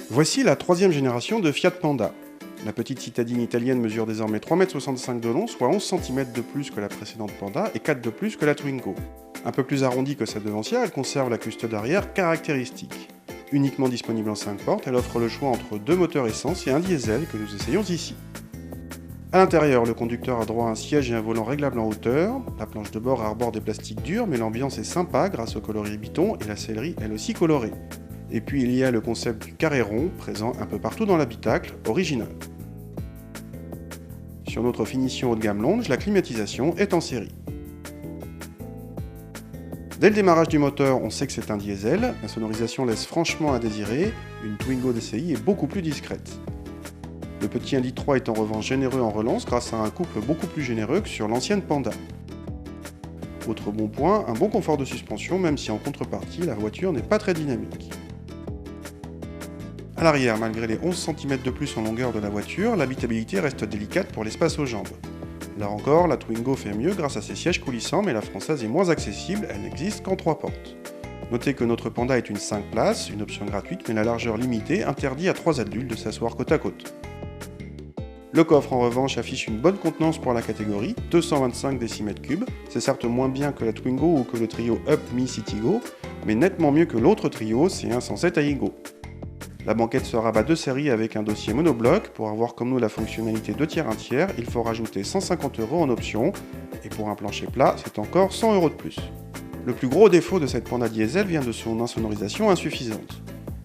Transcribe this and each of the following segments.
Voici la troisième génération de Fiat Panda. La petite citadine italienne mesure désormais 3,65 m de long, soit 11 cm de plus que la précédente Panda et 4 de plus que la Twingo. Un peu plus arrondie que sa devancière, elle conserve la custode arrière caractéristique. Uniquement disponible en 5 portes, elle offre le choix entre deux moteurs essence et un diesel que nous essayons ici. A l'intérieur, le conducteur a droit à un siège et un volant réglables en hauteur. La planche de bord arbore des plastiques durs, mais l'ambiance est sympa grâce au coloris Biton et la sellerie elle aussi colorée. Et puis il y a le concept du carré rond, présent un peu partout dans l'habitacle, original. Sur notre finition haut de gamme Lounge, la climatisation est en série. Dès le démarrage du moteur, on sait que c'est un diesel, la sonorisation laisse franchement à désirer, une Twingo DCi est beaucoup plus discrète. Le petit 1,3 litre est en revanche généreux en relance grâce à un couple beaucoup plus généreux que sur l'ancienne Panda. Autre bon point, un bon confort de suspension, même si en contrepartie, la voiture n'est pas très dynamique. À l'arrière, malgré les 11 cm de plus en longueur de la voiture, l'habitabilité reste délicate pour l'espace aux jambes. Là encore, la Twingo fait mieux grâce à ses sièges coulissants, mais la française est moins accessible, elle n'existe qu'en 3 portes. Notez que notre Panda est une 5 places, une option gratuite, mais la largeur limitée interdit à 3 adultes de s'asseoir côte à côte. Le coffre en revanche affiche une bonne contenance pour la catégorie, 225 décimètres3, c'est certes moins bien que la Twingo ou que le trio Up Mi Citigo, mais nettement mieux que l'autre trio C107 Aigo. La banquette se rabat de série avec un dossier monobloc. Pour avoir comme nous la fonctionnalité 2 tiers 1 tiers, il faut rajouter 150 € en option, et pour un plancher plat, c'est encore 100 € de plus. Le plus gros défaut de cette Panda diesel vient de son insonorisation insuffisante.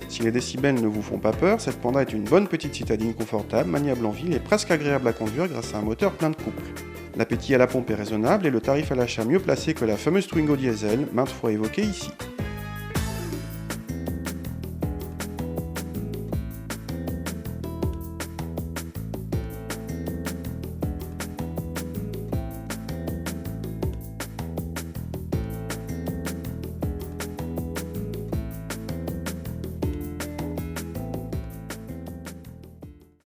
Si les décibels ne vous font pas peur, cette Panda est une bonne petite citadine confortable, maniable en ville et presque agréable à conduire grâce à un moteur plein de couple. L'appétit à la pompe est raisonnable et le tarif à l'achat mieux placé que la fameuse Twingo diesel, maintes fois évoquée ici.